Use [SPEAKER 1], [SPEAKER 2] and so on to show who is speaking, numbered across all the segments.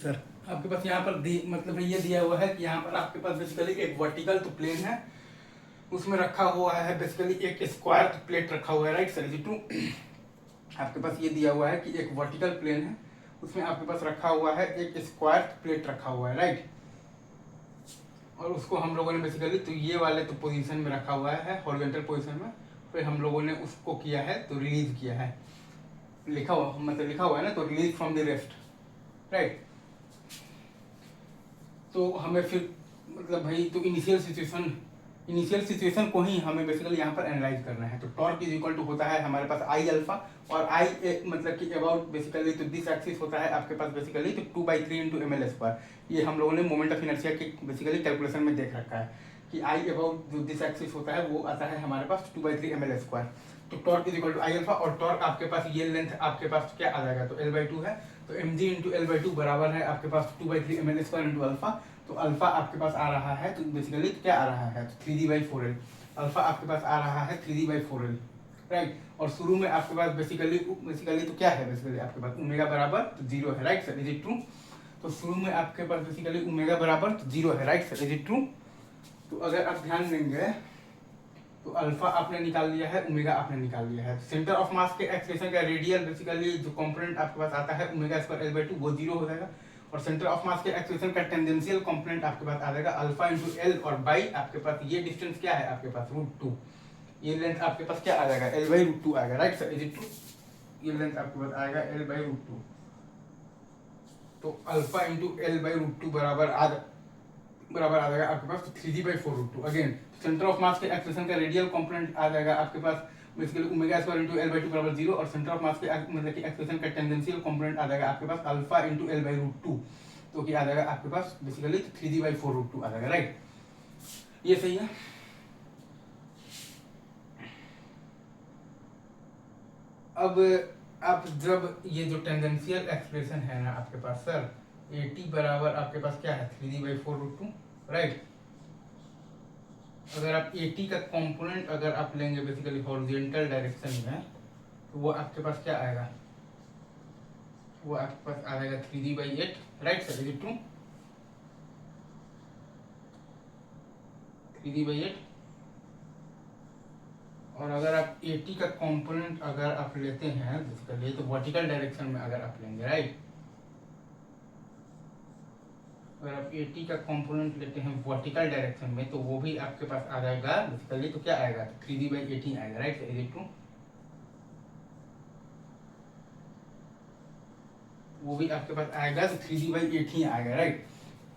[SPEAKER 1] Sir आपके पास यहाँ पर मतलब ये दिया हुआ है कि यहाँ पर आपके पास बेसिकली एक वर्टिकल तो प्लेन है, उसमें रखा हुआ है बेसिकली एक स्क्वायर प्लेट रखा हुआ है, राइट सर। टू आपके पास ये दिया हुआ है कि एक वर्टिकल प्लेन है, उसमें आपके पास रखा हुआ है एक स्क्वायर प्लेट रखा हुआ है, राइट। और उसको हम लोगों ने बेसिकली तो ये वाले तो पोजीशन में रखा हुआ है हॉरिजॉन्टल पोजीशन में, फिर हम लोगों ने उसको किया है तो रिलीज किया है, लिखा हुआ मतलब लिखा हुआ है ना, तो release from the rest, right. तो हमें फिर मतलब भाई तो इनिशियल सिचुएशन को ही हमें बेसिकली यहाँ पर एनालाइज करना है। तो टॉर्क इज इक्वल टू होता है हमारे पास आई अल्फा, और आई मतलब कि अबाउट बेसिकली तो दिस एक्सिस होता है आपके पास बेसिकली तो 2/3 इंटू ml स्क्वायर। ये हम लोगों ने मोमेंट ऑफ इनर्शिया के बेसिकली कैलकुलेशन में देख रखा है कि आई अबाउट जो दिस एक्सिस होता है वो आता है हमारे पास 2/3 ml स्क्वायर। तो torque is equal to I alpha, और टॉर्क आपके पास ये लेंथ आपके पास क्या आ जाएगा, तो L/2 है, तो mg इंटू L/2 बराबर है आपके पास 2/3 ml स्क्वायर इंटू अल्फा। तो अल्फा आपके पास आ रहा है तो बेसिकली क्या आ रहा है, तो 3d/4l। अल्फा आपके पास आ रहा है 3d/4l, राइट। और शुरू में आपके पास बेसिकली तो क्या है, बेसिकली आपके पास ओमेगा बराबर तो 0 है, right sir, is it true. तो शुरू में आपके पास बेसिकली ओमेगा बराबर तो 0 है, right sir, is it true. तो अगर आप ध्यान देंगे तो अल्फा आपने निकाल लिया है, ओमेगा आपने निकाल लिया है। सेंटर ऑफ मास के एक्सप्रेशन का रेडियल बेसिकली जो कंपोनेंट आपके पास आता है ओमेगा स्क्वायर L/2 वो 0 हो जाएगा, और सेंटर ऑफ मास के एक्सप्रेशन का टेंजेंशियल कंपोनेंट आपके पास आ जाएगा अल्फा इंटू एल, और बाई आपके पास ये डिस्टेंस क्या है आपके पास √2, ये लेंथ आपके पास क्या आ जाएगा L/√2 आएगा, right sir, is it true. ये लेंथ आपके पास आएगा L/√2। तो अल्फा इंटू L/√2 बराबर आ जाएगा आपके पास 3d/4√2। Again centre of mass के एक्सप्रेशन का रेडियल कंपोनेंट आ जाएगा आपके पास basically omega square into L/2 बराबर 0, और सेंटर ऑफ मास के मतलब कि एक्सप्रेशन का टेंजेंशियल कंपोनेंट आ जाएगा आपके पास अल्फा इंटू L/√2, तो क्या आ जाएगा आपके पास बेसिकली 3d/4√2 आ जाएगा, राइट। ये सही है। अब आप जब ये जो टेंजेंशियल एक्सप्रेशन है ना आपके पास सर, AT बराबर आपके पास क्या है 3d/4√2, राइट। अगर आप AT का कंपोनेंट अगर आप लेंगे बेसिकली हॉरिजॉन्टल डायरेक्शन में, तो वो आपके पास क्या आएगा, वो आपके पास आ जाएगा 3d/8, right sir, is it true, 3d/8। और अगर आप AT का कंपोनेंट अगर आप लेते हैं बेसिकली तो वर्टिकल डायरेक्शन में अगर आप लेंगे, राइट, अगर आप AT का कंपोनेंट लेते हैं वर्टिकल डायरेक्शन में तो वो भी आपके पास आ जाएगा बेसिकली तो क्या आएगा, 3d/18 आएगा, राइट, इज इट ट्रू। वो भी आपके पास आएगा तो 3d/18 आएगा, राइट।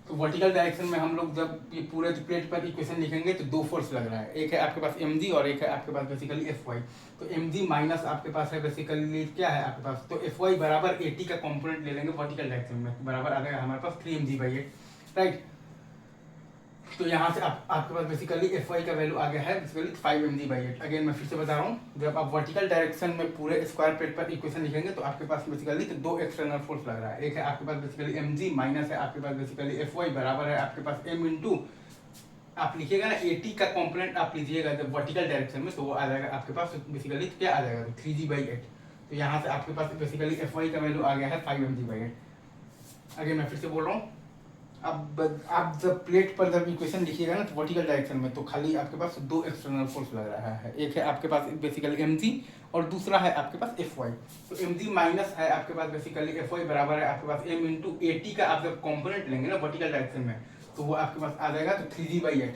[SPEAKER 1] तो वर्टिकल डायरेक्शन में हम लोग जब ये पूरे प्लेट पर इक्वेशन लिखेंगे तो दो फोर्स लग रहा है, एक है आपके पास mg और एक है आपके पास बेसिकली Fy। तो mg माइनस आपके पास है बेसिकली क्या है आपके पास, तो Fy बराबर AT का कंपोनेंट ले लेंगे वर्टिकल डायरेक्शन में, बराबर आ जाएगा हमारे पास 3mg/8, राइट। तो यहाँ से आपके पास बेसिकली Fy का वैल्यू आ गया है बेसिकली 5mg/8। अगेन मैं फिर से बता रहा हूँ, जब आप वर्टिकल डायरेक्शन में पूरे स्क्वायर प्लेट पर इक्वेशन लिखेंगे तो आपके पास बेसिकली तो दो एक्सटर्नल फोर्स लग रहा है, एक है आपके पास बेसिकली mg माइनस है आपके पास बेसिकली Fy बराबर है आपके पास m इंटू आप लिखिएगा ना AT का कंपोनेंट आप लीजिएगा जब वर्टिकल डायरेक्शन में तो वो आ जाएगा आपके पास बेसिकली क्या आ जाएगा, तो 3g/8। तो यहाँ से आपके पास बेसिकली Fy का वैल्यू आ गया है 5mg/8। अगेन मैं फिर से बोल रहा हूँ, अब आप जब प्लेट पर जब इक्वेशन लिखिएगा ना तो वर्टिकल डायरेक्शन में तो खाली आपके पास दो एक्सटर्नल फोर्स लग रहा है, एक है आपके पास बेसिकली mg और दूसरा है आपके पास Fy। तो mg माइनस है आपके पास बेसिकली Fy बराबर है आपके पास m इंटू AT का आप जब कंपोनेंट लेंगे ना वर्टिकल डायरेक्शन में तो वो आपके पास आ जाएगा तो 3g/8।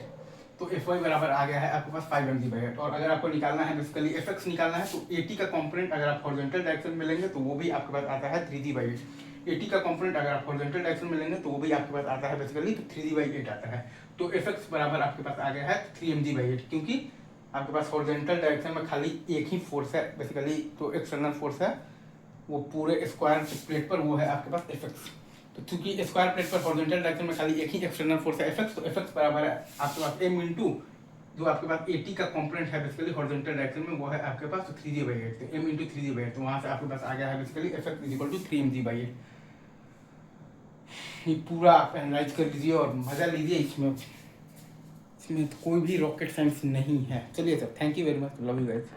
[SPEAKER 1] तो Fy बराबर आ गया है आपके पास 5mg/8। और अगर आपको निकालना है बेसिकली Fx निकालना है तो AT का कंपोनेंट अगर आप हॉरिजॉन्टल डायरेक्शन में लेंगे तो वो भी आपके पास आता है 3g/8। AT का कंपोनेंट अगर आप हॉरिजॉन्टल डायरेक्शन में लेंगे तो वो भी आपके पास आता है बेसिकली तो 3g/8 आता है। तो Fx बराबर आपके पास आ गया है 3mg/8, क्योंकि आपके पास हॉरिजॉन्टल डायरेक्शन में खाली एक ही फोर्स है बेसिकली तो एक्सटर्नल फोर्स है वो पूरे स्क्वायर प्लेट पर, वो है आपके पास Fx। तो चूंकि स्क्वायर प्लेट पर हॉरिजॉन्टल डायरेक्शन में खाली एक ही एक्सटर्नल फोर्स है Fx, तो Fx बराबर है आपके पास m इंटू जो आपके पास AT का कंपोनेंट है बेसिकली हॉरिजॉन्टल डायरेक्शन में वो है आपके पास तो 3g/8, तो m इंटू 3g/8, तो वहाँ से आपके पास आ गया है basically Fx is equal to 3mg/8। ये पूरा आप एनालाइज कर लीजिए और मज़ा लीजिए, इसमें तो कोई भी रॉकेट साइंस नहीं है। चलिए sir, thank you very much, love you guys.